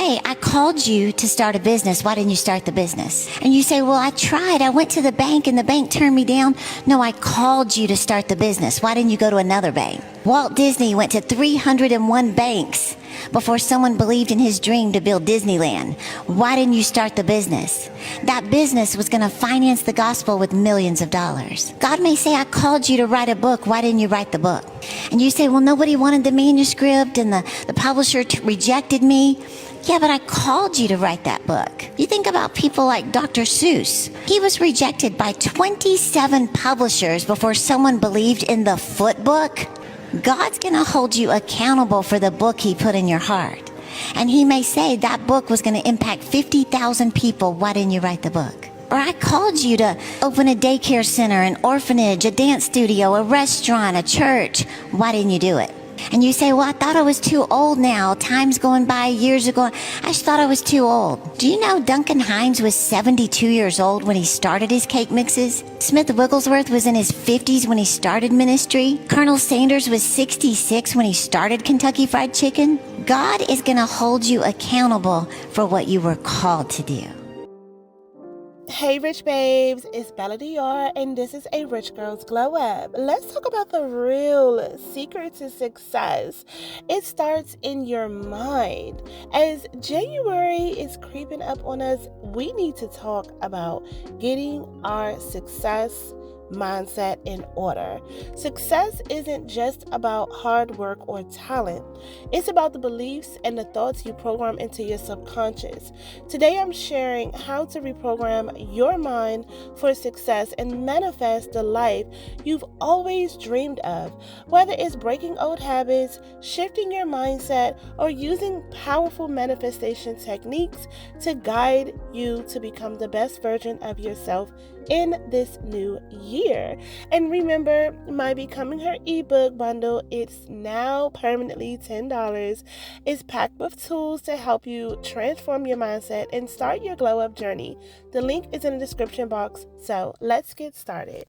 say, I called you to start a business. Why didn't you start the business? And you say, well, I tried. I went to the bank and the bank turned me down. No, I called you to start the business. Why didn't you go to another bank? Walt Disney went to 301 banks before someone believed in his dream to build Disneyland. Why didn't you start the business? That business was going to finance the gospel with millions of dollars. God may say, I called you to write a book. Why didn't you write the book? And you say, well, nobody wanted the manuscript and the publisher rejected me. Yeah, but I called you to write that book. You think about people like Dr. Seuss. He was rejected by 27 publishers before someone believed in the foot book. God's going to hold you accountable for the book he put in your heart. And he may say that book was going to impact 50,000 people. Why didn't you write the book? Or I called you to open a daycare center, an orphanage, a dance studio, a restaurant, a church. Why didn't you do it? And you say, well, I thought I was too old now. Time's going by, years are going. I just thought I was too old. Do you know Duncan Hines was 72 years old when he started his cake mixes? Smith Wigglesworth was in his 50s when he started ministry. Colonel Sanders was 66 when he started Kentucky Fried Chicken. God is going to hold you accountable for what you were called to do. Hey Rych Babes, it's Bella Dior and this is a Rich Girl's Glow Up. Let's talk about the real secret to success. It starts in your mind. As January is creeping up on us, we need to talk about getting our success mindset in order. Success isn't just about hard work or talent. It's about the beliefs and the thoughts you program into your subconscious. Today I'm sharing how to reprogram your mind for success and manifest the life you've always dreamed of. Whether it's breaking old habits, shifting your mindset, or using powerful manifestation techniques to guide you to become the best version of yourself in this new year. And remember, my Becoming Her ebook bundle, it's now permanently $10. It's packed with tools to help you transform your mindset and start your glow up journey. The link is in the description box, so let's get started.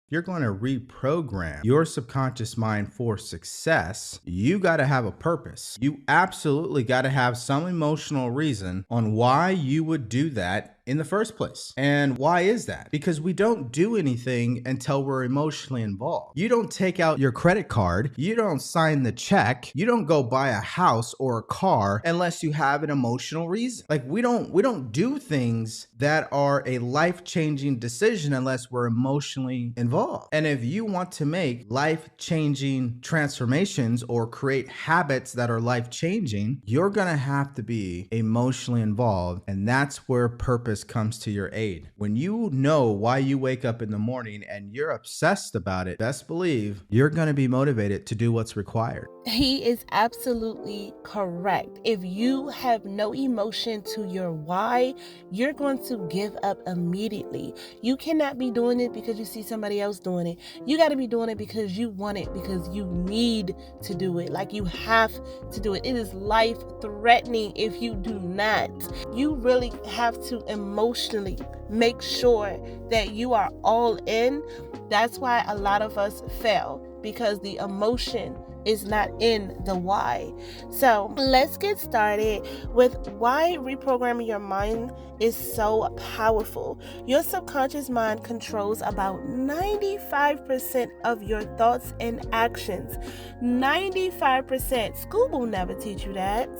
You're going to reprogram your subconscious mind for success. You got to have a purpose. You absolutely got to have some emotional reason on why you would do that in the first place. And why is that? Because we don't do anything until we're emotionally involved. You don't take out your credit card. You don't sign the check. You don't go buy a house or a car unless you have an emotional reason. Like we don't do things that are a life-changing decision unless we're emotionally involved. And if you want to make life-changing transformations or create habits that are life-changing, you're going to have to be emotionally involved. And that's where purpose comes to your aid. When you know why you wake up in the morning and you're obsessed about it, best believe you're going to be motivated to do what's required. He is absolutely correct. If you have no emotion to your why, you're going to give up immediately. You cannot be doing it because you see somebody else doing it. You got to be doing it because you want it, because you need to do it. Like you have to do it. It is life threatening if you do not. You really have to emotionally make sure that you are all in. That's why a lot of us fail, because the emotion is not in the why. So let's get started with why reprogramming your mind is so powerful. Your subconscious mind controls about 95% of your thoughts and actions. 95%. School will never teach you that.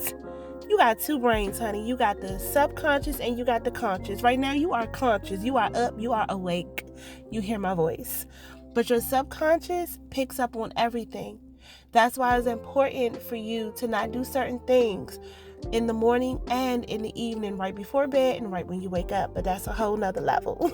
You got two brains, honey. You got the subconscious and you got the conscious. Right now you are conscious. You are up. You are awake. You hear my voice. But your subconscious picks up on everything. That's why it's important for you to not do certain things in the morning and in the evening, right before bed and right when you wake up. But that's a whole nother level.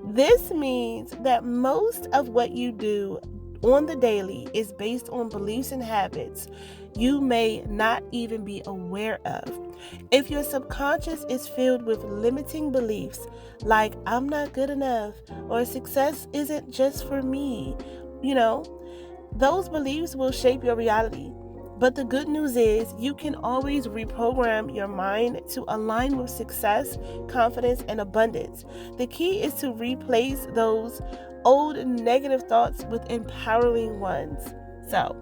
This means that most of what you do on the daily is based on beliefs and habits you may not even be aware of. If your subconscious is filled with limiting beliefs like I'm not good enough or success isn't just for me, those beliefs will shape your reality. But the good news is you can always reprogram your mind to align with success, confidence, and abundance. The key is to replace those old negative thoughts with empowering ones. So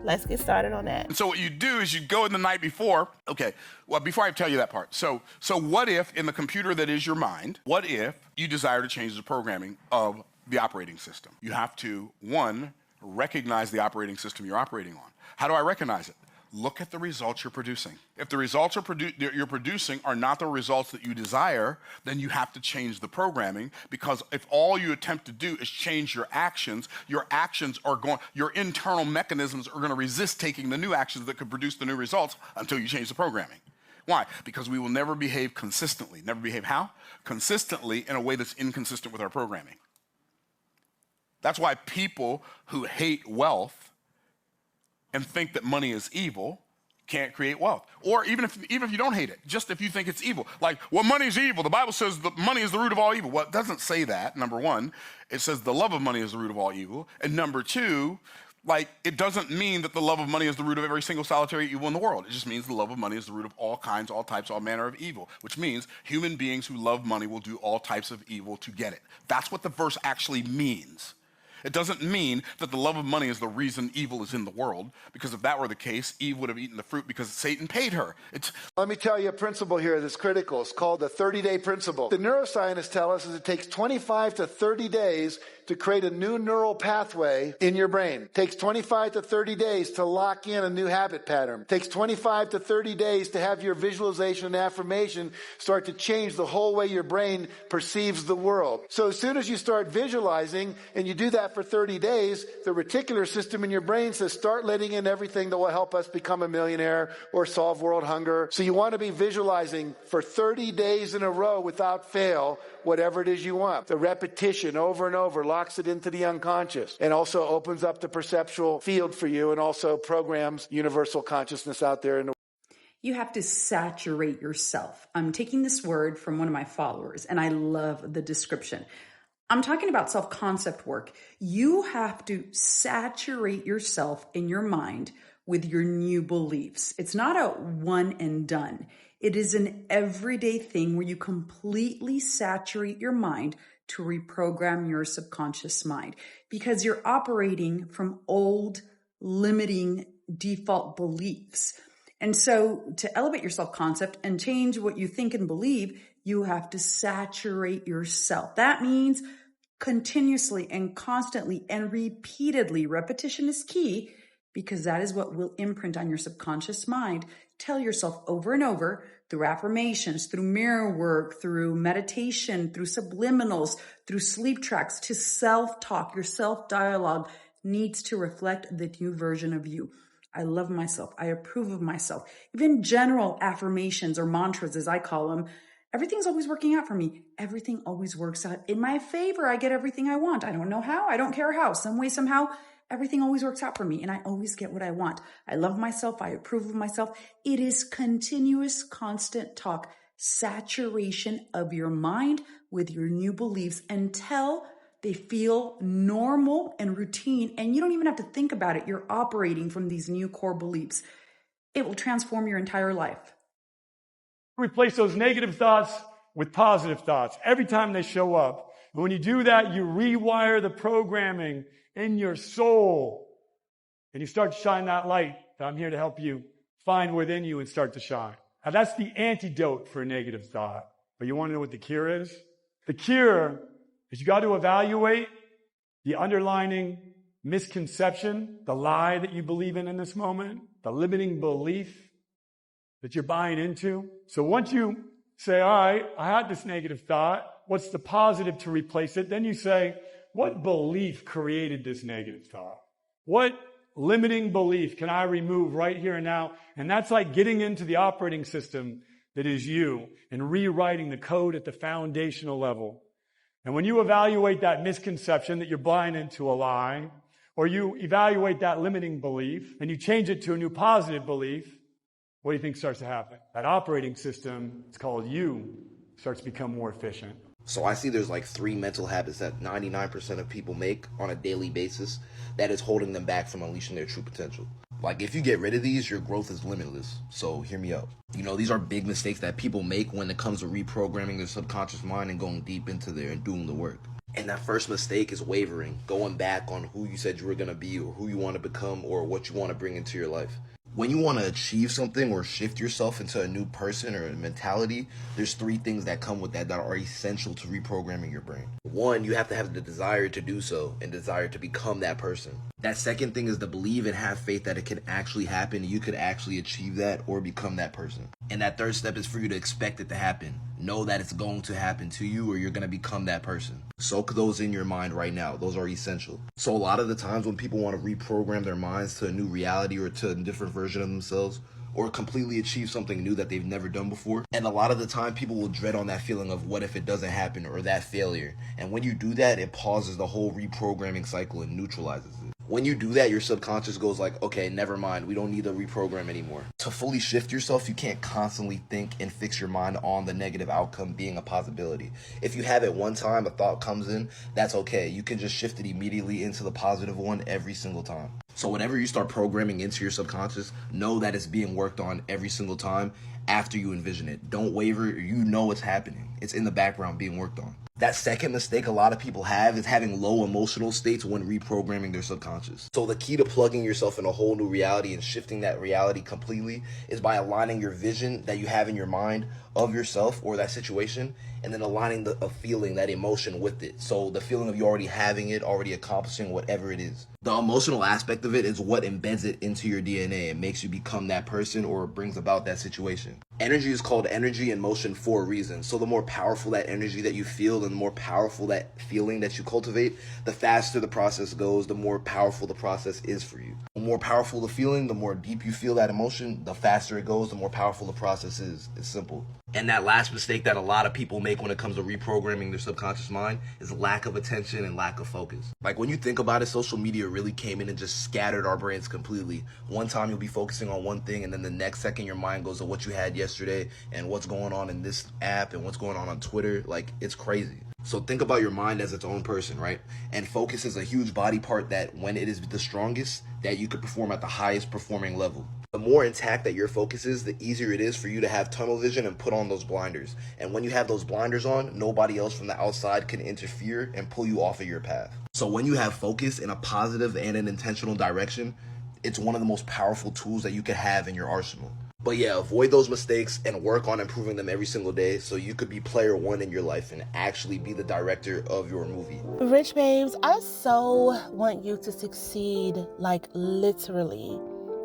let's get started on that. And so what you do is you go in the night before. Okay, well, before I tell you that part. So what if in the computer that is your mind, what if you desire to change the programming of the operating system? You have to, one, recognize the operating system you're operating on. How do I recognize it? Look at the results you're producing. If the results you're producing are not the results that you desire, then you have to change the programming, because if all you attempt to do is change your actions are going, your internal mechanisms are going to resist taking the new actions that could produce the new results until you change the programming. Why? Because we will never behave consistently. Never behave how? Consistently in a way that's inconsistent with our programming. That's why people who hate wealth and think that money is evil can't create wealth. Or even if you don't hate it, just if you think it's evil. Like, well, money is evil. The Bible says that money is the root of all evil. Well, it doesn't say that, number one. It says the love of money is the root of all evil. And number two, like, it doesn't mean that the love of money is the root of every single solitary evil in the world. It just means the love of money is the root of all kinds, all types, all manner of evil, which means human beings who love money will do all types of evil to get it. That's what the verse actually means. It doesn't mean that the love of money is the reason evil is in the world, because if that were the case, Eve would have eaten the fruit because Satan paid her. Let me tell you a principle here that's critical. It's called the 30-day principle. The neuroscientists tell us is it takes 25 to 30 days to create a new neural pathway in your brain. It takes 25 to 30 days to lock in a new habit pattern. It takes 25 to 30 days to have your visualization and affirmation start to change the whole way your brain perceives the world. So as soon as you start visualizing and you do that for 30 days, the reticular system in your brain says start letting in everything that will help us become a millionaire or solve world hunger. So you want to be visualizing for 30 days in a row without fail whatever it is you want. The repetition over and over locks it into the unconscious and also opens up the perceptual field for you and also programs universal consciousness out there in the You have to saturate yourself. I'm taking this word from one of my followers, and I love the description. I'm talking about self-concept work. You have to saturate yourself in your mind with your new beliefs. It's not a one and done. It is an everyday thing where you completely saturate your mind to reprogram your subconscious mind, because you're operating from old, limiting default beliefs. And so to elevate your self-concept and change what you think and believe, you have to saturate yourself. That means continuously and constantly and repeatedly. Repetition is key, because that is what will imprint on your subconscious mind. Tell yourself over and over through affirmations, through mirror work, through meditation, through subliminals, through sleep tracks, to self-talk. Your self-dialogue needs to reflect the new version of you. I love myself. I approve of myself. Even general affirmations or mantras, as I call them, everything's always working out for me. Everything always works out in my favor. I get everything I want. I don't know how. I don't care how. Some way, somehow, everything always works out for me, and I always get what I want. I love myself. I approve of myself. It is continuous, constant talk, saturation of your mind with your new beliefs until they feel normal and routine, and you don't even have to think about it. You're operating from these new core beliefs. It will transform your entire life. Replace those negative thoughts with positive thoughts every time they show up. And when you do that, you rewire the programming in your soul. And you start to shine that light that I'm here to help you find within you and start to shine. Now, that's the antidote for a negative thought. But you want to know what the cure is? The cure is you got to evaluate the underlying misconception, the lie that you believe in this moment, the limiting belief that you're buying into. So once you say, all right, I had this negative thought, what's the positive to replace it? Then you say, what belief created this negative thought? What limiting belief can I remove right here and now? And that's like getting into the operating system that is you and rewriting the code at the foundational level. And when you evaluate that misconception that you're buying into a lie, or you evaluate that limiting belief and you change it to a new positive belief, what do you think starts to happen? That operating system, it's called you, starts to become more efficient. So I see there's like 3 mental habits that 99% of people make on a daily basis that is holding them back from unleashing their true potential. Like, if you get rid of these, your growth is limitless. So hear me out. You know, these are big mistakes that people make when it comes to reprogramming their subconscious mind and going deep into there and doing the work. And that first mistake is wavering, going back on who you said you were going to be or who you want to become or what you want to bring into your life. When you want to achieve something or shift yourself into a new person or a mentality, there's 3 things that come with that are essential to reprogramming your brain. 1, you have to have the desire to do so and desire to become that person. That second thing is to believe and have faith that it can actually happen. You could actually achieve that or become that person. And that third step is for you to expect it to happen. Know that it's going to happen to you or you're going to become that person. Soak those in your mind right now. Those are essential. So a lot of the times when people want to reprogram their minds to a new reality or to a different version of themselves, or completely achieve something new that they've never done before. And a lot of the time people will dread on that feeling of what if it doesn't happen or that failure. And when you do that, it pauses the whole reprogramming cycle and neutralizes it. When you do that, your subconscious goes like, okay, never mind, we don't need to reprogram anymore. To fully shift yourself, you can't constantly think and fix your mind on the negative outcome being a possibility. If you have it one time, a thought comes in, that's okay. You can just shift it immediately into the positive one every single time. So whenever you start programming into your subconscious, know that it's being worked on every single time after you envision it. Don't waver, you know it's happening. It's in the background being worked on. That second mistake a lot of people have is having low emotional states when reprogramming their subconscious. So the key to plugging yourself in a whole new reality and shifting that reality completely is by aligning your vision that you have in your mind of yourself or that situation, and then aligning a feeling, that emotion with it. So the feeling of you already having it, already accomplishing whatever it is. The emotional aspect of it is what embeds it into your DNA and makes you become that person or brings about that situation. Energy is called energy in motion for a reason. So the more powerful that energy that you feel and the more powerful that feeling that you cultivate, the faster the process goes, the more powerful the process is for you. The more powerful the feeling, the more deep you feel that emotion, the faster it goes, the more powerful the process is. It's simple. And that last mistake that a lot of people make when it comes to reprogramming their subconscious mind is lack of attention and lack of focus. Like when you think about it, social media really came in and just scattered our brains completely. One time you'll be focusing on one thing and then the next second your mind goes to what you had yesterday and what's going on in this app and what's going on Twitter. Like, it's crazy. So think about your mind as its own person, right? And focus is a huge body part that when it is the strongest, that you could perform at the highest performing level. The more intact that your focus is, the easier it is for you to have tunnel vision and put on those blinders. And when you have those blinders on, nobody else from the outside can interfere and pull you off of your path. So when you have focus in a positive and an intentional direction, it's one of the most powerful tools that you could have in your arsenal. But yeah, avoid those mistakes and work on improving them every single day so you could be player one in your life and actually be the director of your movie. Rych Babes, I so want you to succeed, like literally,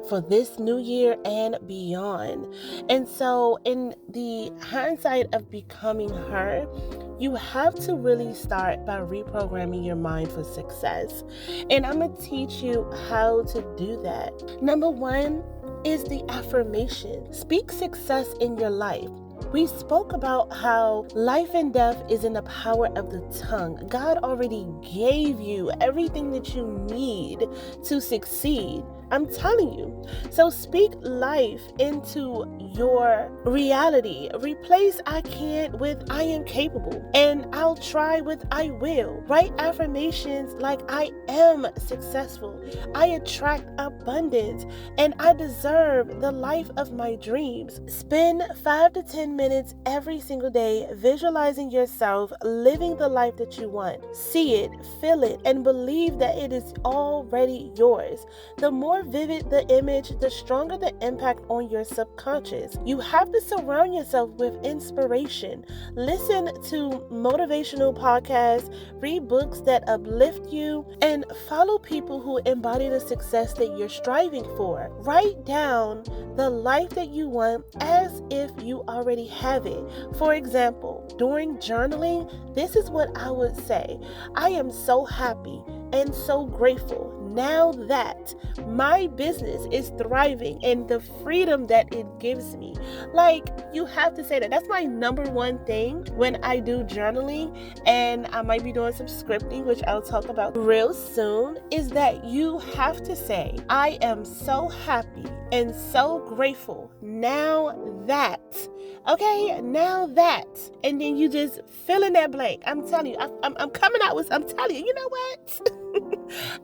for this new year and beyond. And so in the hindsight of becoming her, you have to really start by reprogramming your mind for success. And I'm going to teach you how to do that. Number 1 is the affirmation. Speak success in your life. We spoke about how life and death is in the power of the tongue. God already gave you everything that you need to succeed. I'm telling you. So speak life into your reality. Replace I can't with I am capable. And I'll try with I will. Write affirmations like I am successful. I attract abundance. And I deserve the life of my dreams. Spend 5 to 10 minutes every single day visualizing yourself living the life that you want. See it, feel it, and believe that it is already yours. The more vivid the image, the stronger the impact on your subconscious. You have to surround yourself with inspiration. Listen to motivational podcasts, read books that uplift you, and follow people who embody the success that you're striving for. Write down the life that you want as if you already have it. For example, during journaling, this is what I would say. I am so happy and so grateful now that my business is thriving and the freedom that it gives me. Like, you have to say that. That's my number 1 thing when I do journaling, and I might be doing some scripting, which I'll talk about real soon, is that you have to say, I am so happy and so grateful now that. Okay, now that. And then you just fill in that blank. I'm telling you, I'm coming out with, I'm telling you, you know what?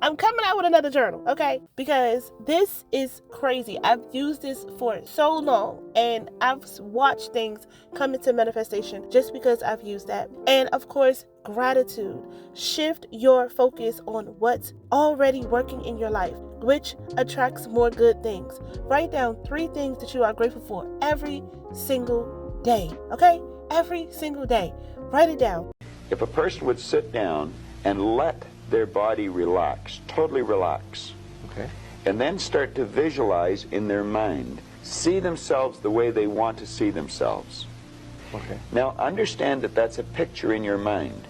I'm coming out with another journal, okay? Because this is crazy. I've used this for so long, and I've watched things come into manifestation just because I've used that. And of course, gratitude. Shift your focus on what's already working in your life, which attracts more good things. Write down 3 things that you are grateful for every single day, okay? Every single day. Write it down. If a person would sit down and let their body relax, totally relax, Okay. and then start to visualize in their mind, see themselves the way they want to see themselves. Okay. Now understand that that's a picture in your mind.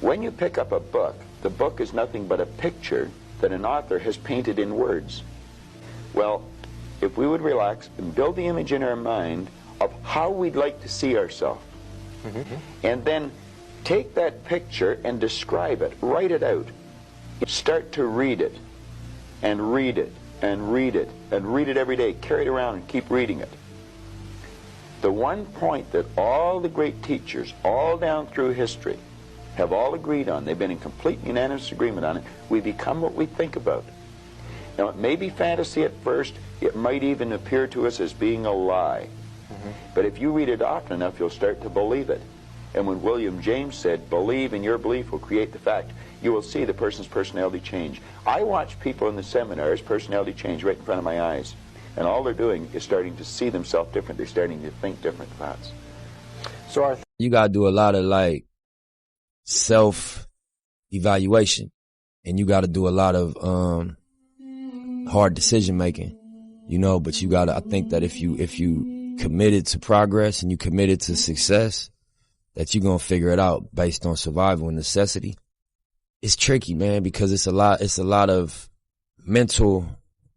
When you pick up a book, the book is nothing but a picture that an author has painted in words. Well, if we would relax and build the image in our mind of how we'd like to see ourselves, and then take that picture and describe it, write it out. Start to read it, and read it, and read it, and read it every day. Carry it around and keep reading it. The one point that all the great teachers, all down through history, have all agreed on, they've been in complete unanimous agreement on it, we become what we think about. Now, it may be fantasy at first, it might even appear to us as being a lie. But if you read it often enough, you'll start to believe it. And when William James said, believe and your belief will create the fact, you will see the person's personality change. I watch people in the seminars, personality change right in front of my eyes. And all they're doing is starting to see themselves different. They're starting to think different thoughts. So you got to do a lot of like self-evaluation, and you got to do a lot of hard decision making, you know, but you got to, I think that if you committed to progress and you committed to success, that you're going to figure it out based on survival and necessity. It's tricky, man, because it's a lot of mental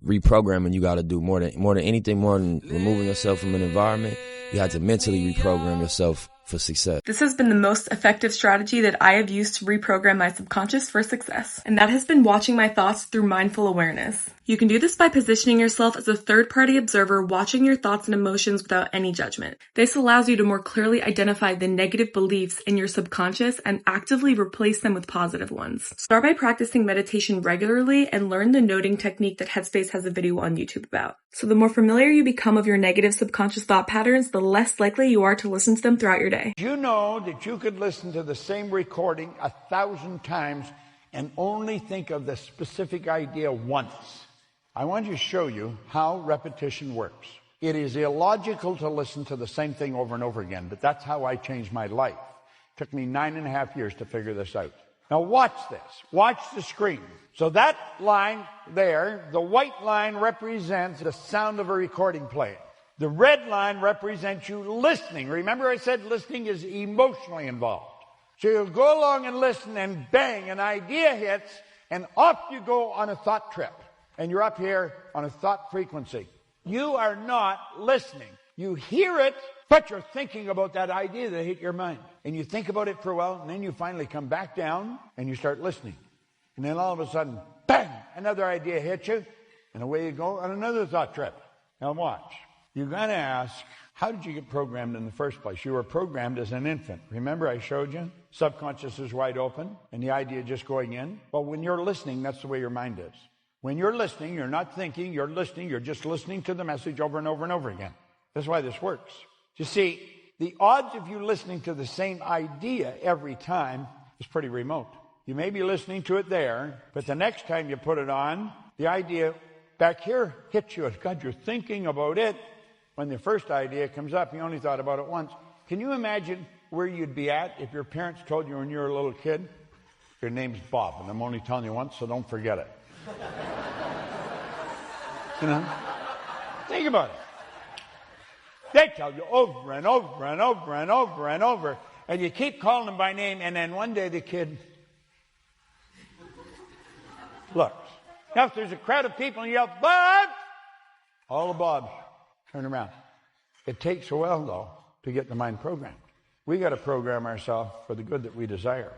reprogramming you got to do more than anything, more than removing yourself from an environment. You have to mentally reprogram yourself for success. This has been the most effective strategy that I have used to reprogram my subconscious for success, and that has been watching my thoughts through mindful awareness. You can do this by positioning yourself as a third-party observer, watching your thoughts and emotions without any judgment. This allows you to more clearly identify the negative beliefs in your subconscious and actively replace them with positive ones. Start by practicing meditation regularly and learn the noting technique that Headspace has a video on YouTube about. So the more familiar you become of your negative subconscious thought patterns, the less likely you are to listen to them throughout your day. You know that you could listen to the same recording 1,000 times and only think of the specific idea once. I want to show you how repetition works. It is illogical to listen to the same thing over and over again, but that's how I changed my life. It took me 9.5 years to figure this out. Now watch this. Watch the screen. So that line there, the white line represents the sound of a recording playing. The red line represents you listening. Remember I said listening is emotionally involved. So you'll go along and listen, and bang, an idea hits, and off you go on a thought trip. And you're up here on a thought frequency. You are not listening. You hear it, but you're thinking about that idea that hit your mind. And you think about it for a while, and then you finally come back down, and you start listening. And then all of a sudden, bang, another idea hits you, and away you go on another thought trip. Now watch. You're going to ask, how did you get programmed in the first place? You were programmed as an infant. Remember I showed you? Subconscious is wide open, and the idea just going in. But when you're listening, that's the way your mind is. When you're listening, you're not thinking, you're listening, you're just listening to the message over and over and over again. That's why this works. You see, the odds of you listening to the same idea every time is pretty remote. You may be listening to it there, but the next time you put it on, the idea back here hits you. God, you're thinking about it. When the first idea comes up, you only thought about it once. Can you imagine where you'd be at if your parents told you when you were a little kid, your name's Bob, and I'm only telling you once, so don't forget it. You know? Think about it. They tell you over and over and over and over and over, and you keep calling them by name, and then one day the kid looks. Now if there's a crowd of people and you yell, Bob! All the Bobs turn around. It takes a while, though, to get the mind programmed. We got to program ourselves for the good that we desire.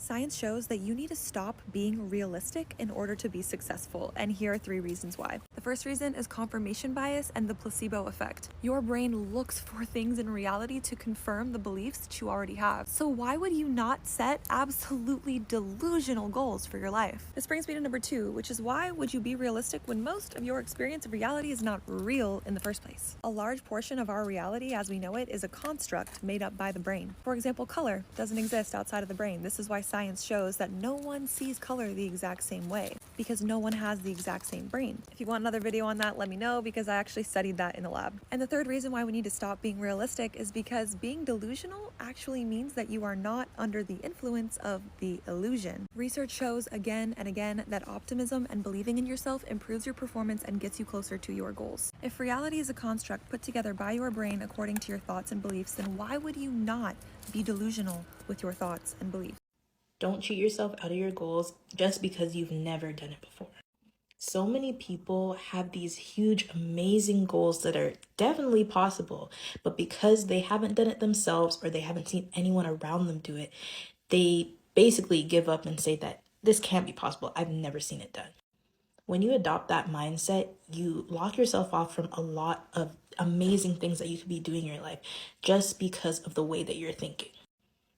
Science shows that you need to stop being realistic in order to be successful, and here are 3 reasons why. The first reason is confirmation bias and the placebo effect. Your brain looks for things in reality to confirm the beliefs that you already have. So why would you not set absolutely delusional goals for your life? This brings me to number 2, which is why would you be realistic when most of your experience of reality is not real in the first place? A large portion of our reality as we know it is a construct made up by the brain. For example, color doesn't exist outside of the brain. This is why science shows that no one sees color the exact same way, because no one has the exact same brain. If you want another video on that, let me know, because I actually studied that in the lab. And the third reason why we need to stop being realistic is because being delusional actually means that you are not under the influence of the illusion. Research shows again and again that optimism and believing in yourself improves your performance and gets you closer to your goals. If reality is a construct put together by your brain according to your thoughts and beliefs, then why would you not be delusional with your thoughts and beliefs? Don't cheat yourself out of your goals just because you've never done it before. So many people have these huge, amazing goals that are definitely possible, but because they haven't done it themselves or they haven't seen anyone around them do it, they basically give up and say that this can't be possible. I've never seen it done. When you adopt that mindset, you lock yourself off from a lot of amazing things that you could be doing in your life just because of the way that you're thinking.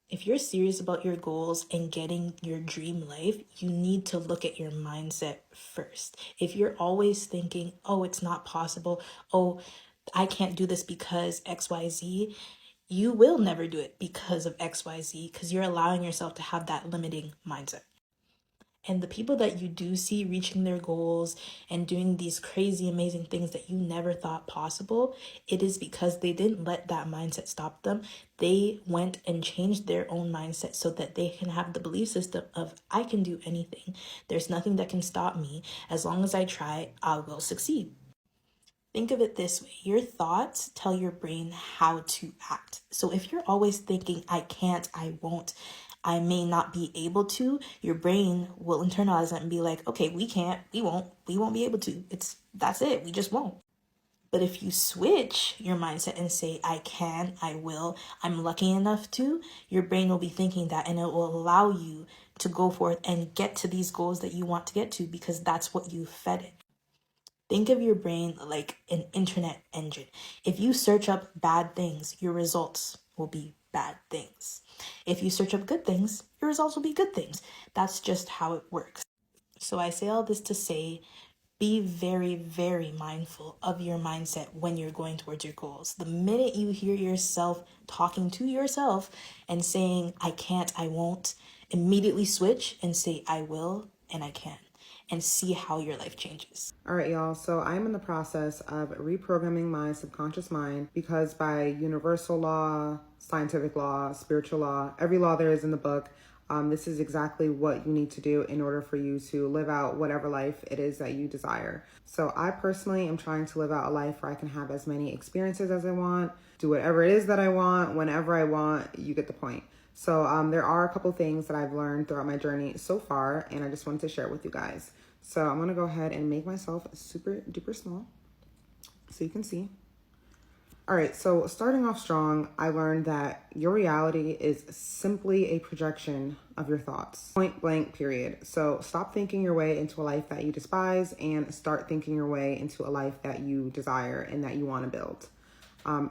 If you're serious about your goals and getting your dream life, you need to look at your mindset first. If you're always thinking, oh, it's not possible, oh, I can't do this because XYZ, you will never do it because of XYZ, because you're allowing yourself to have that limiting mindset. And the people that you do see reaching their goals and doing these crazy, amazing things that you never thought possible, it is because they didn't let that mindset stop them. They went and changed their own mindset so that they can have the belief system of, I can do anything. There's nothing that can stop me. As long as I try, I will succeed. Think of it this way. Your thoughts tell your brain how to act. So if you're always thinking, I can't, I won't, I may not be able to, your brain will internalize that and be like, okay, we can't, we won't be able to. That's it, we just won't. But if you switch your mindset and say, I can, I will, I'm lucky enough to, your brain will be thinking that, and it will allow you to go forth and get to these goals that you want to get to, because that's what you fed it. Think of your brain like an internet engine. If you search up bad things, your results will be bad things. If you search up good things, your results will be good things. That's just how it works. So I say all this to say, be very, very mindful of your mindset when you're going towards your goals. The minute you hear yourself talking to yourself and saying, I can't, I won't, immediately switch and say, I will and I can, and see how your life changes. All right, y'all. So I'm in the process of reprogramming my subconscious mind, because by universal law, scientific law, spiritual law, every law there is in the book, this is exactly what you need to do in order for you to live out whatever life it is that you desire. So I personally am trying to live out a life where I can have as many experiences as I want, do whatever it is that I want, whenever I want. You get the point. So there are a couple things that I've learned throughout my journey so far, and I just wanted to share it with you guys. So I'm gonna go ahead and make myself super duper small so you can see. All right, so starting off strong, I learned that your reality is simply a projection of your thoughts. Point blank, period. So stop thinking your way into a life that you despise and start thinking your way into a life that you desire and that you want to build.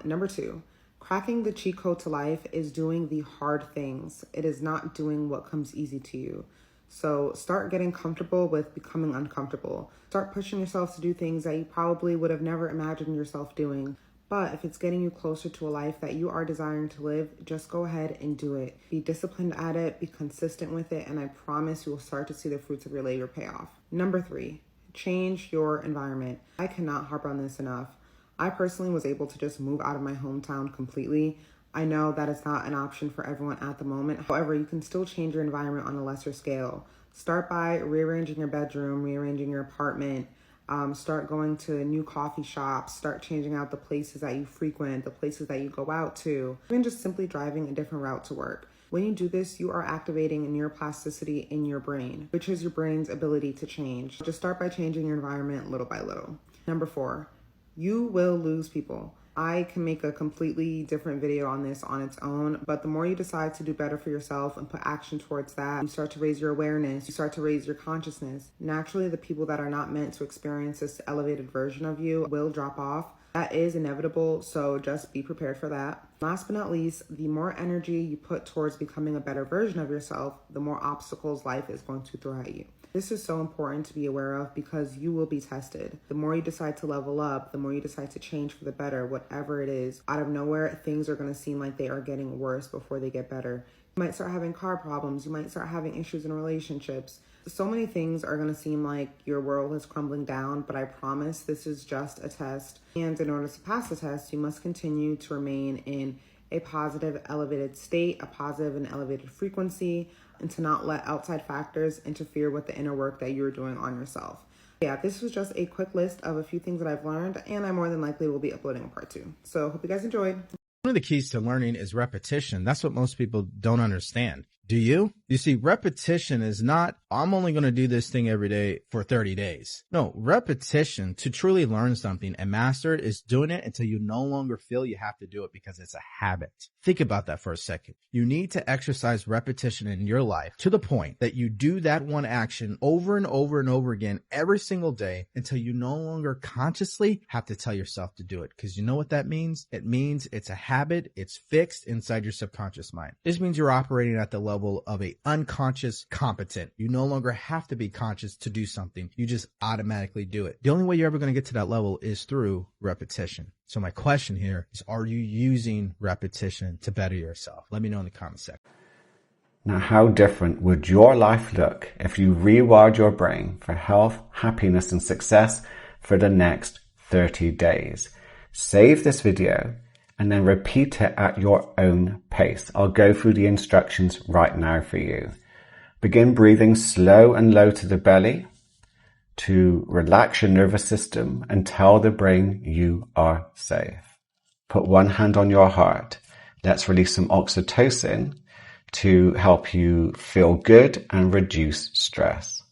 Number 2, cracking the cheat code to life is doing the hard things. It is not doing what comes easy to you. So start getting comfortable with becoming uncomfortable. Start pushing yourself to do things that you probably would have never imagined yourself doing. But if it's getting you closer to a life that you are desiring to live, just go ahead and do it. Be disciplined at it, be consistent with it, and I promise you will start to see the fruits of your labor pay off. Number 3, change your environment. I cannot harp on this enough. I personally was able to just move out of my hometown completely. I know that it's not an option for everyone at the moment. However, you can still change your environment on a lesser scale. Start by rearranging your bedroom, rearranging your apartment, start going to new coffee shops, start changing out the places that you frequent, the places that you go out to, even just simply driving a different route to work. When you do this, you are activating neuroplasticity in your brain, which is your brain's ability to change. Just start by changing your environment little by little. Number 4, you will lose people. I can make a completely different video on this on its own, but the more you decide to do better for yourself and put action towards that, you start to raise your awareness, you start to raise your consciousness. Naturally, the people that are not meant to experience this elevated version of you will drop off. That is inevitable, so just be prepared for that. Last but not least, the more energy you put towards becoming a better version of yourself, the more obstacles life is going to throw at you. This is so important to be aware of because you will be tested. The more you decide to level up, the more you decide to change for the better, whatever it is, out of nowhere, things are going to seem like they are getting worse before they get better. You might start having car problems. You might start having issues in relationships. So many things are going to seem like your world is crumbling down, but I promise this is just a test. And in order to pass the test, you must continue to remain in a positive, elevated state, a positive and elevated frequency, and to not let outside factors interfere with the inner work that you're doing on yourself. Yeah, this was just a quick list of a few things that I've learned, and I more than likely will be uploading a part 2. So hope you guys enjoyed. One of the keys to learning is repetition. That's what most people don't understand. Do you? You see, repetition is not, I'm only going to do this thing every day for 30 days. No, repetition to truly learn something and master it is doing it until you no longer feel you have to do it because it's a habit. Think about that for a second. You need to exercise repetition in your life to the point that you do that one action over and over and over again every single day until you no longer consciously have to tell yourself to do it. Because you know what that means? It means it's a habit. It's fixed inside your subconscious mind. This means you're operating at the level of a unconscious competent. You no longer have to be conscious to do something. You just automatically do it. The only way you're ever going to get to that level is through repetition. So my question here is, are you using repetition to better yourself? Let me know in the comment section. Now, how different would your life look if you rewired your brain for health, happiness, and success for the next 30 days? Save this video and then repeat it at your own pace. I'll go through the instructions right now for you. Begin breathing slow and low to the belly to relax your nervous system and tell the brain you are safe. Put one hand on your heart. Let's release some oxytocin to help you feel good and reduce stress.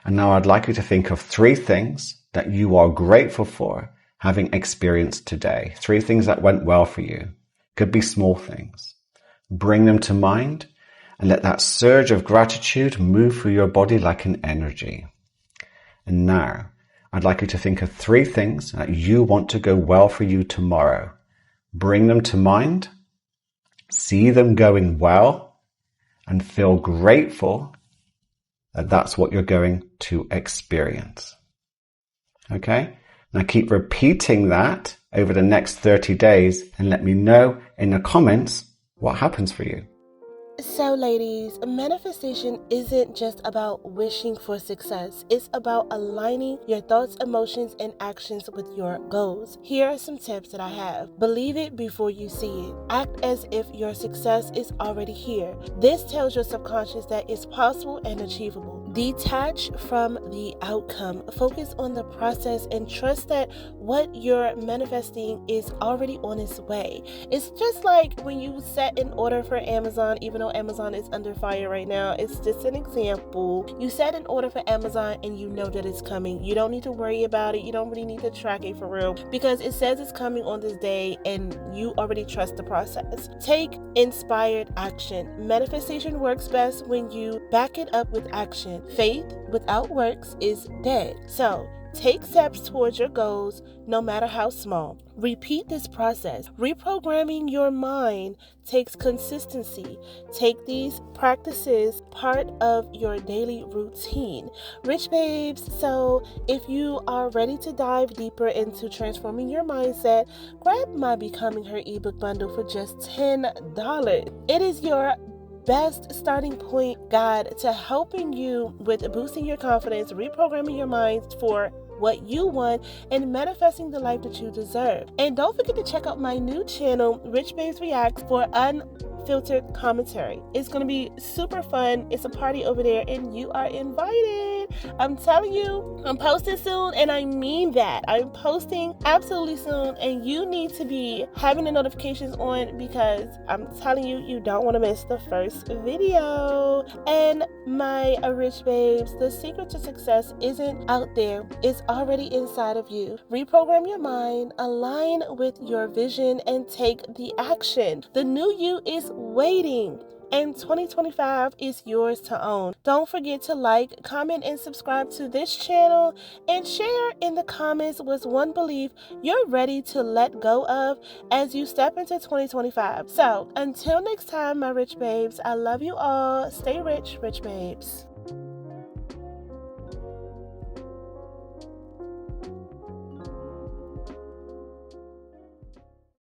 And now I'd like you to think of 3 things that you are grateful for having experienced today. 3 things that went well for you. Could be small things. Bring them to mind and let that surge of gratitude move through your body like an energy. And now, I'd like you to think of 3 things that you want to go well for you tomorrow. Bring them to mind, see them going well, and feel grateful that that's what you're going to experience. Okay? Now keep repeating that over the next 30 days and let me know in the comments what happens for you. So ladies, manifestation isn't just about wishing for success. It's about aligning your thoughts, emotions, and actions with your goals. Here are some tips that I have. Believe it before you see it. Act as if your success is already here. This tells your subconscious that it's possible and achievable. Detach from the outcome. Focus on the process and trust that what you're manifesting is already on its way. It's just like when you set an order for Amazon, even though Amazon is under fire right now. It's just an example. You set an order for Amazon and you know that it's coming. You don't need to worry about it. You don't really need to track it for real because it says it's coming on this day and you already trust the process. Take inspired action. Manifestation works best when you back it up with action. Faith without works is dead. So take steps towards your goals, no matter how small. Repeat this process. Reprogramming your mind takes consistency. Take these practices part of your daily routine. Rych Babes, so if you are ready to dive deeper into transforming your mindset, grab my Becoming Her ebook bundle for just $10. It is your best starting point guide to helping you with boosting your confidence, reprogramming your mind for what you want, and manifesting the life that you deserve. And don't forget to check out my new channel, Rych Babes Reacts, for unfiltered commentary. It's going to be super fun. It's a party over there and you are invited. I'm telling you, I'm posting soon, and I mean that. I'm posting absolutely soon, and you need to be having the notifications on because I'm telling you, you don't want to miss the first video. And my Rych Babes, the secret to success isn't out there. It's already inside of you. Reprogram your mind, align with your vision, and take the action. The new you is waiting. And 2025 is yours to own. Don't forget to like, comment, and subscribe to this channel, and share in the comments what's one belief you're ready to let go of as you step into 2025. So until next time, my Rych Babes, I love you all. Stay rich, Rych Babes.